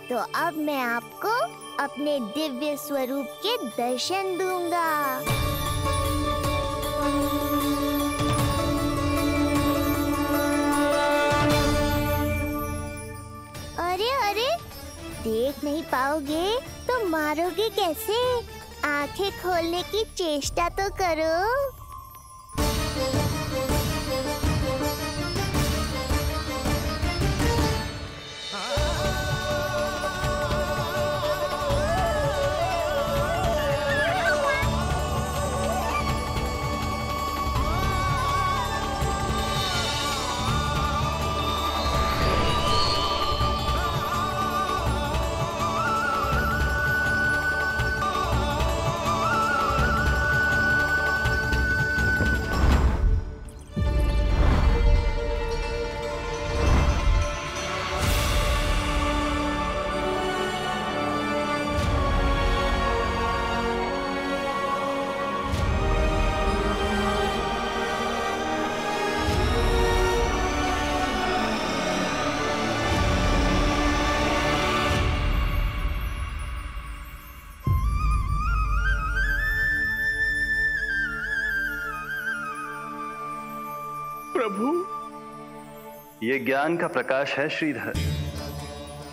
तो अब मैं आपको अपने दिव्य स्वरूप के दर्शन दूंगा। अरे अरे, देख नहीं पाओगे तो मारोगे कैसे? आंखें खोलने की चेष्टा तो करो। प्रभु, ये ज्ञान का प्रकाश है श्रीधर,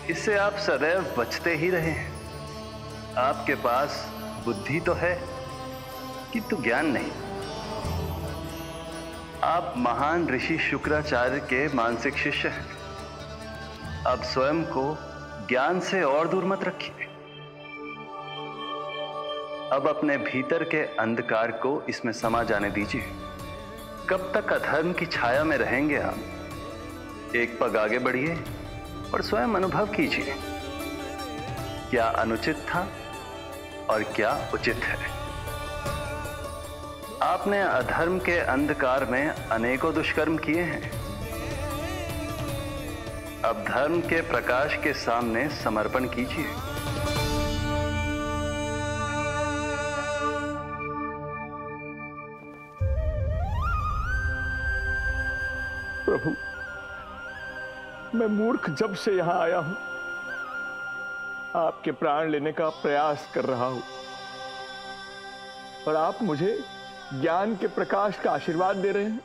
इससे आप सदैव बचते ही रहे हैं। आपके पास बुद्धि तो है किंतु ज्ञान नहीं। आप महान ऋषि शुक्राचार्य के मानसिक शिष्य हैं। अब स्वयं को ज्ञान से और दूर मत रखिए। अब अपने भीतर के अंधकार को इसमें समा जाने दीजिए। कब तक अधर्म की छाया में रहेंगे हम? एक पग आगे बढ़िए और स्वयं अनुभव कीजिए क्या अनुचित था और क्या उचित है। आपने अधर्म के अंधकार में अनेकों दुष्कर्म किए हैं। अब धर्म के प्रकाश के सामने समर्पण कीजिए। प्रभु, मैं मूर्ख जब से यहां आया हूं, आपके प्राण लेने का प्रयास कर रहा हूं और आप मुझे ज्ञान के प्रकाश का आशीर्वाद दे रहे हैं।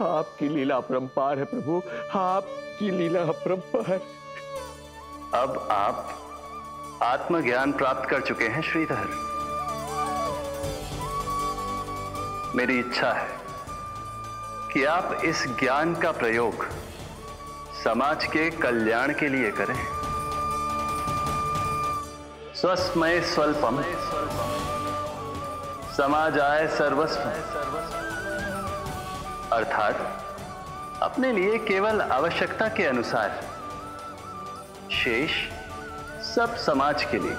आपकी लीला अपरंपार है प्रभु, आपकी लीला अपरंपार। अब आप आत्मज्ञान प्राप्त कर चुके हैं श्रीधर। मेरी इच्छा है कि आप इस ज्ञान का प्रयोग समाज के कल्याण के लिए करें। स्वस्मय स्वल्पम समाजाय सर्वस्वम, अर्थात अपने लिए केवल आवश्यकता के अनुसार, शेष सब समाज के लिए।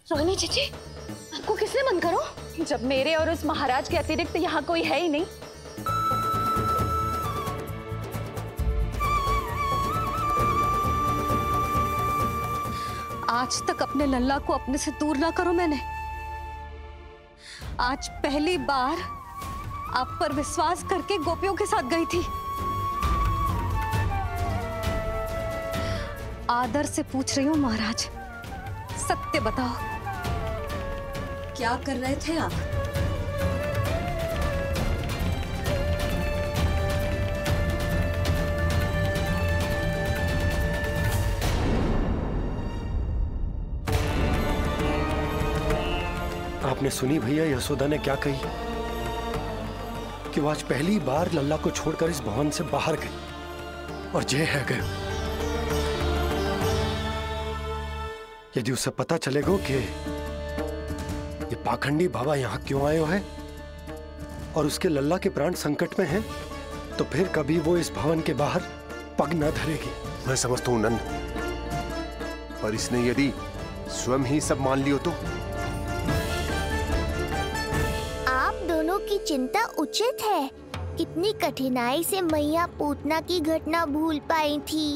रोहिणी चाची, आपको किसने बंद करो? जब मेरे और उस महाराज के अतिरिक्त यहाँ कोई है ही नहीं। आज तक अपने लल्ला को अपने से दूर ना करो मैंने। आज पहली बार आप पर विश्वास करके गोपियों के साथ गई थी। आदर से पूछ रही हूँ महाराज, सत्य बताओ, क्या कर रहे थे आप? आपने सुनी भैया यशोदा ने क्या कही कि वो आज पहली बार लल्ला को छोड़कर इस भवन से बाहर गई और जय है गए। यदि उसे पता चलेगा कि ये पाखंडी बाबा यहाँ क्यों आए है और उसके लल्ला के प्राण संकट में हैं, तो फिर कभी वो इस भवन के बाहर पग न धरेगी। मैं समझता हूं नंद, पर इसने यदि स्वयं ही सब मान लियो तो? आप दोनों की चिंता उचित है। कितनी कठिनाई से मैया पूतना की घटना भूल पाई थी।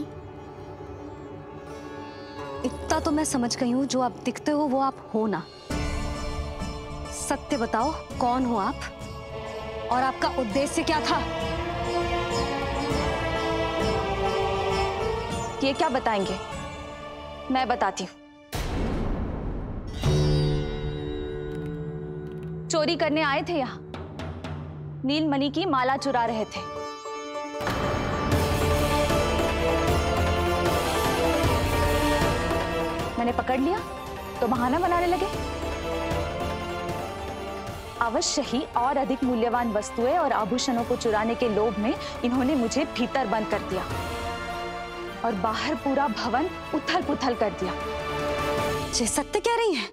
इतना तो मैं समझ गई हूँ, जो आप दिखते हो वो आप हो ना। सत्य बताओ, कौन हो आप और आपका उद्देश्य क्या था? ये क्या बताएंगे? मैं बताती हूँ। चोरी करने आए थे यहाँ, नीलमणि की माला चुरा रहे थे। मैंने पकड़ लिया तो बहाना बनाने लगे। अवश्य ही और अधिक मूल्यवान वस्तुएं और आभूषणों को चुराने के लोभ में इन्होंने मुझे भीतर बंद कर दिया और बाहर पूरा भवन उथल पुथल कर दिया। ये सत्य कह रही हैं?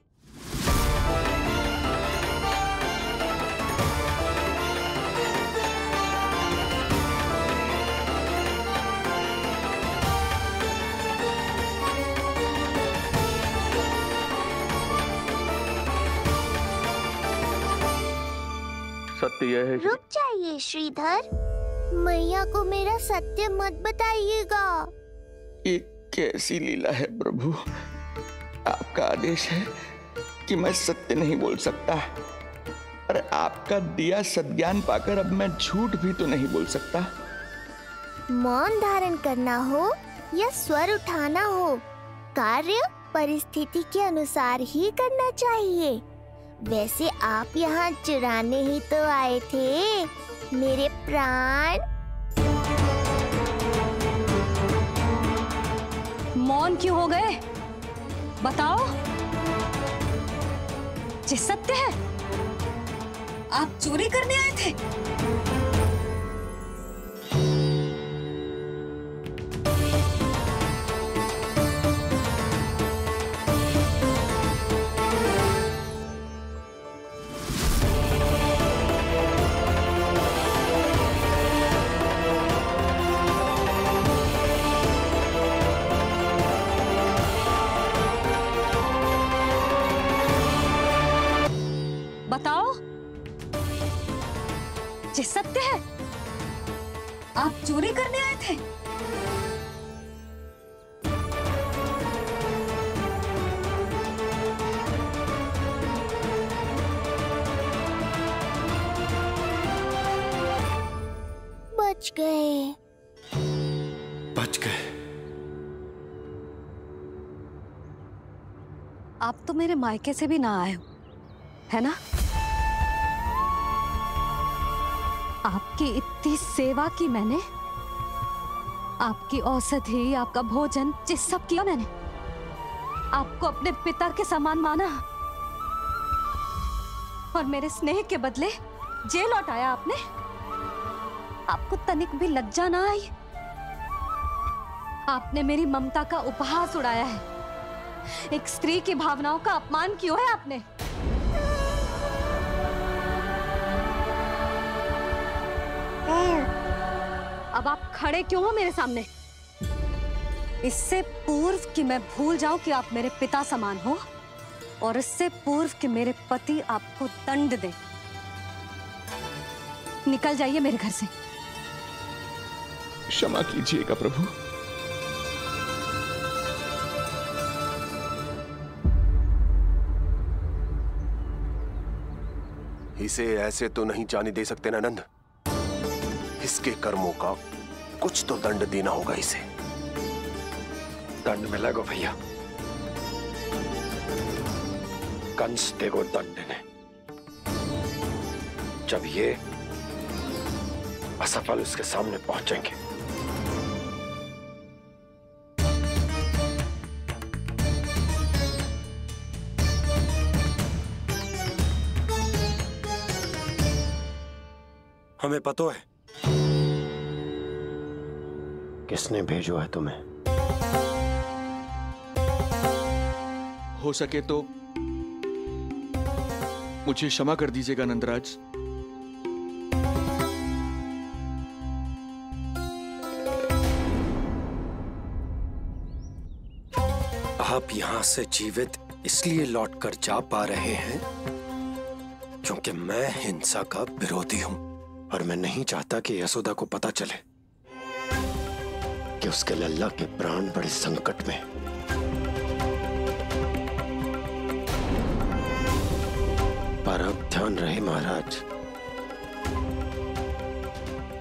सत्य यह है। रुक जाइए श्रीधर, मैया को मेरा सत्य मत बताइएगा। ये कैसी लीला है प्रभु? आपका आदेश है कि मैं सत्य नहीं बोल सकता, और आपका दिया सद्ज्ञान पाकर अब मैं झूठ भी तो नहीं बोल सकता। मौन धारण करना हो या स्वर उठाना हो, कार्य परिस्थिति के अनुसार ही करना चाहिए। वैसे आप यहाँ चुराने ही तो आए थे मेरे प्राण। मौन क्यों हो गए? बताओ, ये सत्य है? आप चोरी करने आए थे? बताओ, ये सत्य है? आप चोरी करने आए थे? बच गए। बच गए। आप तो मेरे मायके से भी ना आए हो, है ना? आपकी इतनी सेवा की मैंने, आपकी औषधि, आपका भोजन, ये सब किया मैंने। आपको अपने पिता के समान माना और मेरे स्नेह के बदले जेल लौटाया आपने। आपको तनिक भी लज्जा ना आई? आपने मेरी ममता का उपहास उड़ाया है। एक स्त्री की भावनाओं का अपमान क्यों है आपने? अब आप खड़े क्यों हो मेरे सामने? इससे पूर्व कि मैं भूल जाऊं कि आप मेरे पिता समान हो, और इससे पूर्व कि मेरे पति आपको दंड दे, निकल जाइए मेरे घर से। क्षमा कीजिएगा प्रभु। इसे ऐसे तो नहीं जाने दे सकते ना नंद। इसके कर्मों का कुछ तो दंड देना होगा इसे। दंड मिलेगा भैया, कंस देगो दंड देने। जब ये असफल उसके सामने पहुंचेंगे। हमें पता है किसने भेजो है तुम्हें। हो सके तो मुझे क्षमा कर दीजिएगा नंदराज। आप यहां से जीवित इसलिए लौटकर जा पा रहे हैं क्योंकि मैं हिंसा का विरोधी हूं और मैं नहीं चाहता कि यशोदा को पता चले कि उसके लल्ला के प्राण बड़े संकट में। पर अब ध्यान रहे महाराज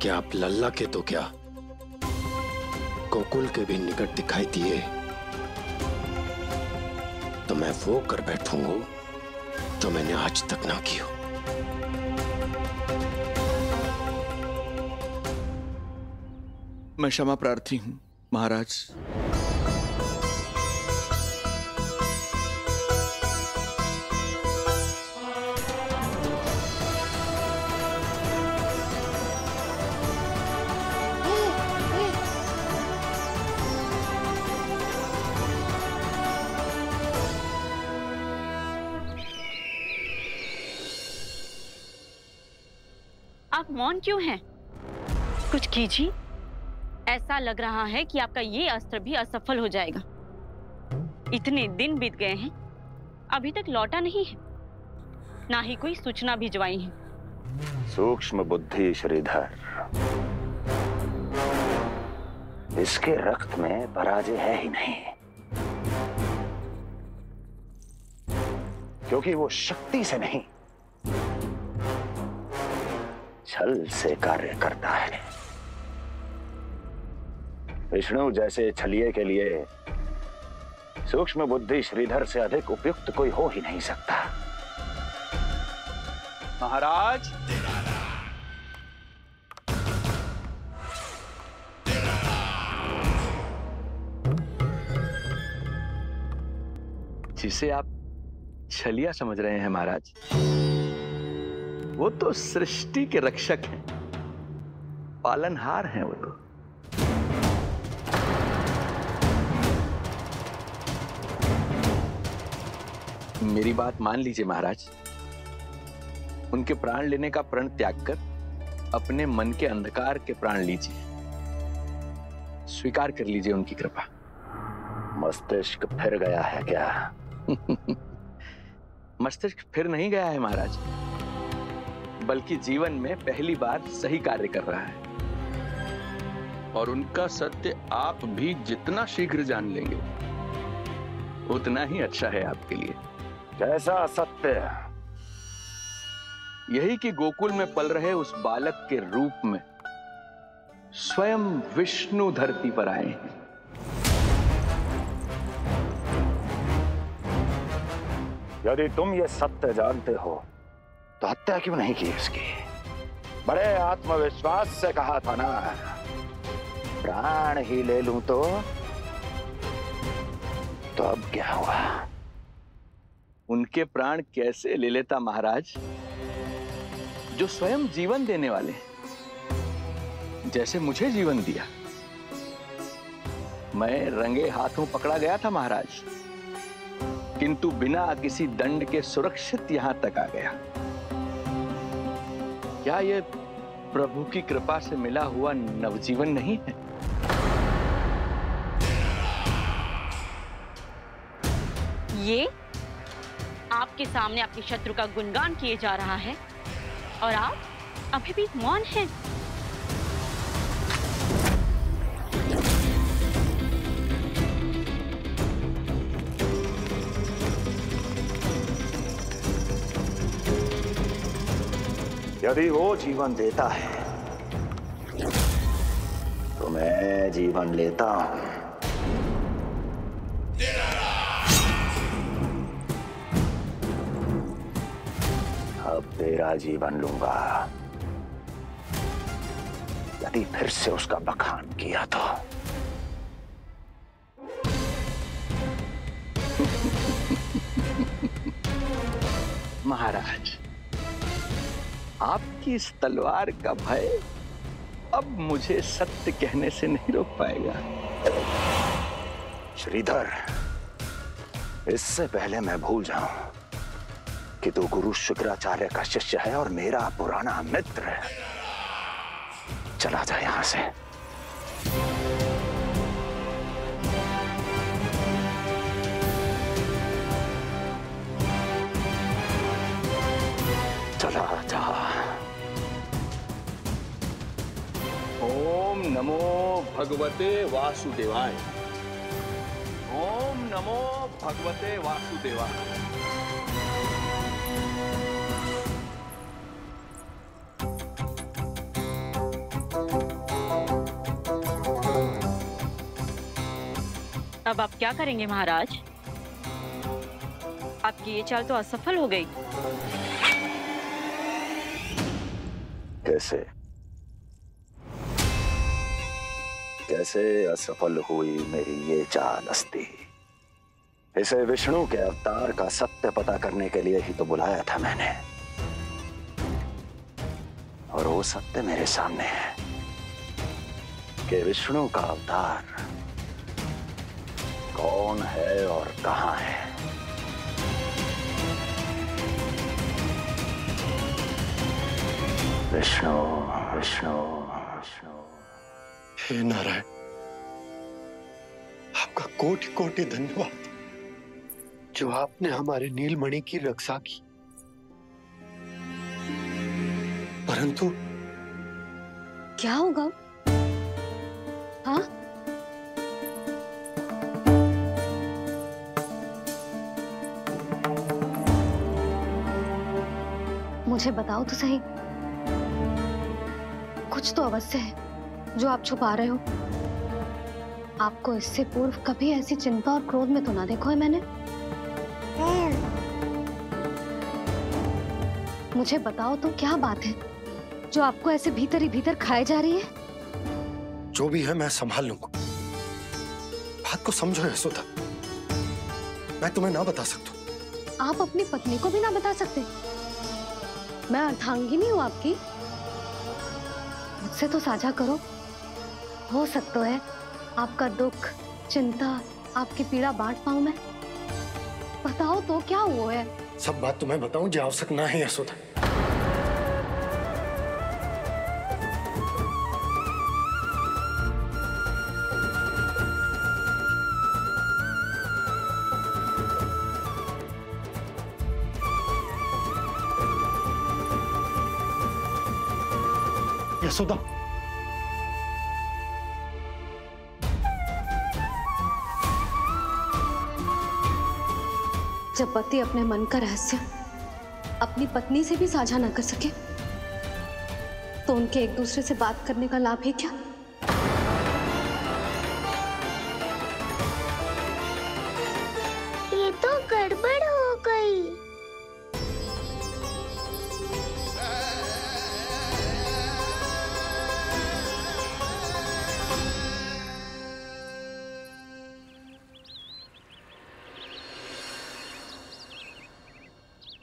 कि आप लल्ला के तो क्या गोकुल के भी निकट दिखाई दिए तो मैं वो कर बैठूंगा जो मैंने आज तक ना की हो। मैं क्षमा प्रार्थी हूं महाराज। आप मौन क्यों हैं? कुछ कीजिए। ऐसा लग रहा है कि आपका ये अस्त्र भी असफल हो जाएगा। इतने दिन बीत गए हैं, अभी तक लौटा नहीं है, ना ही कोई सूचना भिजवाई है। सूक्ष्म बुद्धि श्रीधर, इसके रक्त में पराजय है ही नहीं, क्योंकि वो शक्ति से नहीं छल से कार्य करता है। विष्णु जैसे छलिए के लिए सूक्ष्म बुद्धि श्रीधर से अधिक उपयुक्त कोई हो ही नहीं सकता। महाराज, जिसे आप छलिया समझ रहे हैं महाराज, वो तो सृष्टि के रक्षक हैं, पालनहार हैं वो तो। मेरी बात मान लीजिए महाराज, उनके प्राण लेने का प्रण त्याग कर अपने मन के अंधकार के प्राण लीजिए, स्वीकार कर लीजिए उनकी कृपा। मस्तिष्क फिर गया है क्या? मस्तिष्क फिर नहीं गया है महाराज, बल्कि जीवन में पहली बार सही कार्य कर रहा है। और उनका सत्य आप भी जितना शीघ्र जान लेंगे उतना ही अच्छा है आपके लिए। कैसा सत्य? यही कि गोकुल में पल रहे उस बालक के रूप में स्वयं विष्णु धरती पर आए हैं। यदि तुम ये सत्य जानते हो तो हत्या क्यों नहीं की उसकी? बड़े आत्मविश्वास से कहा था ना, प्राण ही ले लूं तो अब क्या हुआ? उनके प्राण कैसे ले लेता महाराज, जो स्वयं जीवन देने वाले हैं, जैसे मुझे जीवन दिया। मैं रंगे हाथों पकड़ा गया था महाराज, किंतु बिना किसी दंड के सुरक्षित यहां तक आ गया। क्या ये प्रभु की कृपा से मिला हुआ नवजीवन नहीं है? ये आपके सामने आपके शत्रु का गुणगान किए जा रहा है और आप अभी भी मौन हैं। यदि वो जीवन देता है तो मैं जीवन लेता हूं। अब तेरा जीवन लूंगा यदि फिर से उसका बखान किया तो। महाराज, आपकी इस तलवार का भय अब मुझे सत्य कहने से नहीं रोक पाएगा। श्रीधर, इससे पहले मैं भूल जाऊं कि तू गुरु शुक्राचार्य का शिष्य है और मेरा पुराना मित्र है, चला जा यहां से। चला जा। ओम नमो भगवते वासुदेवाय। ओम नमो भगवते वासुदेवाय। अब आप क्या करेंगे महाराज? आपकी ये चाल तो असफल हो गई। कैसे कैसे असफल हुई मेरी ये चाल अस्ति? इसे विष्णु के अवतार का सत्य पता करने के लिए ही तो बुलाया था मैंने, और वो सत्य मेरे सामने है कि विष्णु का अवतार कौन है और कहां है। विष्णु विष्णु विष्णु। हे नारायण, आपका कोटि कोटि धन्यवाद जो आपने हमारे नीलमणि की रक्षा की। परंतु क्या होगा? हाँ, मुझे बताओ तो सही, कुछ तो अवश्य है जो आप छुपा रहे हो। आपको इससे पूर्व कभी ऐसी चिंता और क्रोध में तो ना देखो है मैंने। मुझे बताओ तो क्या बात है जो आपको ऐसे भीतर ही भीतर खाए जा रही है? जो भी है मैं संभाल लूंगा। बात को समझो यशोदा, मैं तुम्हें ना बता सकता। आप अपनी पत्नी को भी ना बता सकते? मैं अर्धांगिनी हूँ आपकी, मुझसे तो साझा करो। हो सकता है आपका दुख, चिंता, आपकी पीड़ा बांट पाऊं मैं। बताओ तो क्या हुआ है? सब बात तुम्हें बताऊं जो आवश्यक ना है यशोदा। यशोदा, जब पति अपने मन का रहस्य अपनी पत्नी से भी साझा न कर सके तो उनके एक दूसरे से बात करने का लाभ है क्या? ये तो गड़बड़ हो गई।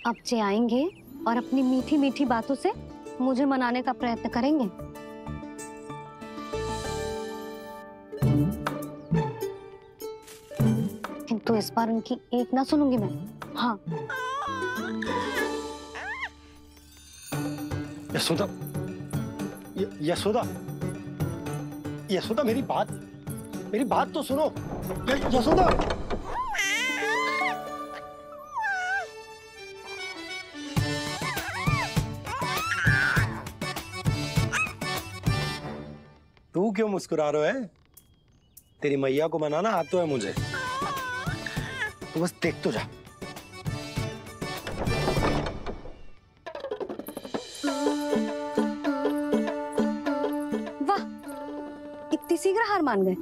अब जे आएंगे और अपनी मीठी मीठी बातों से मुझे मनाने का प्रयत्न करेंगे। किंतु इस बार उनकी एक ना सुनूंगी मैं। हाँ, यशोदा, यशोदा, यशोदा, मेरी बात तो सुनो। यशोदा, तू क्यों मुस्कुरा रहा है? तेरी मैया को मनाना आता है मुझे, तू बस देख तो जा। वाह, इतनी शीघ्र हार मान गए।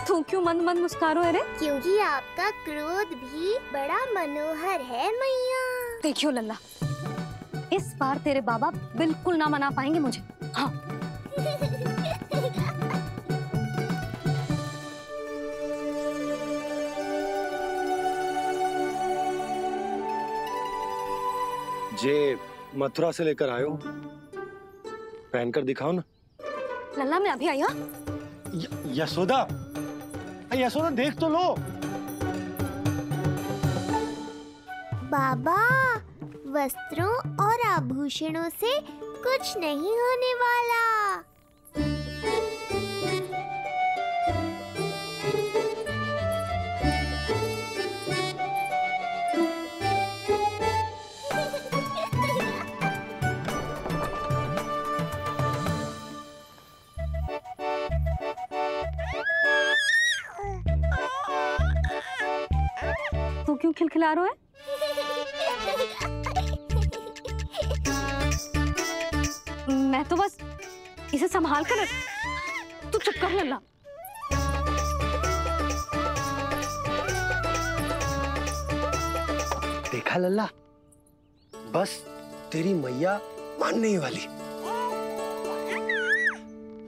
तू क्यों मंद मंद मुस्कुरा रहे? क्योंकि आपका क्रोध भी बड़ा मनोहर है मैया। देखियो लल्ला, इस बार तेरे बाबा बिल्कुल ना मना पाएंगे मुझे। हाँ, जे मथुरा से लेकर आयो, पहनकर दिखाओ ना। लल्ला मैं अभी आई। हाँ, यशोदा, यशोदा देख तो लो। बाबा, वस्त्रों और आभूषणों से कुछ नहीं होने वाला। तू क्यों खिलखिला रहा है? मैं तो बस इसे संभाल कर तू चुप कर लल्ला। देखा लल्ला, बस तेरी मैया मानने ही वाली।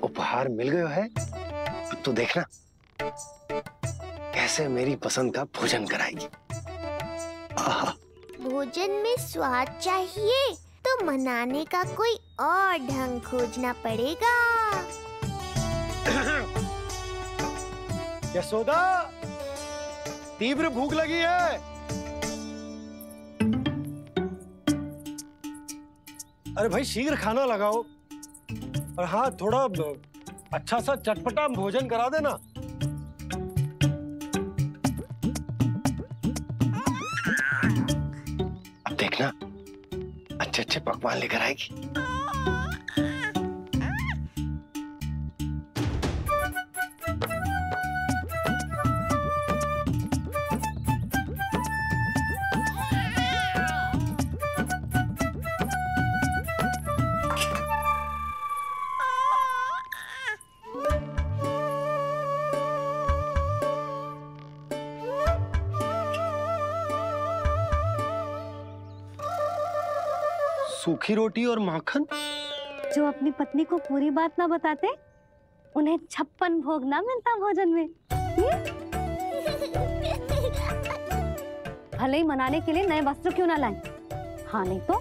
उपहार मिल गया है, अब तू देखना कैसे मेरी पसंद का भोजन कराएगी। भोजन में स्वाद चाहिए तो मनाने का कोई और ढंग खोजना पड़ेगा। यशोदा, तीव्र भूख लगी है। अरे भाई शीघ्र खाना लगाओ, और हाँ थोड़ा अच्छा सा चटपटा भोजन करा देना। अब देखना अच्छे अच्छे पकवान लेकर आएगी। सूखी रोटी और माखन। जो अपनी पत्नी को पूरी बात ना बताते, उन्हें 56 भोग ना मिलता भोजन में। भले ही मनाने के लिए नए वस्त्र क्यों ना लाएं, हाँ नहीं तो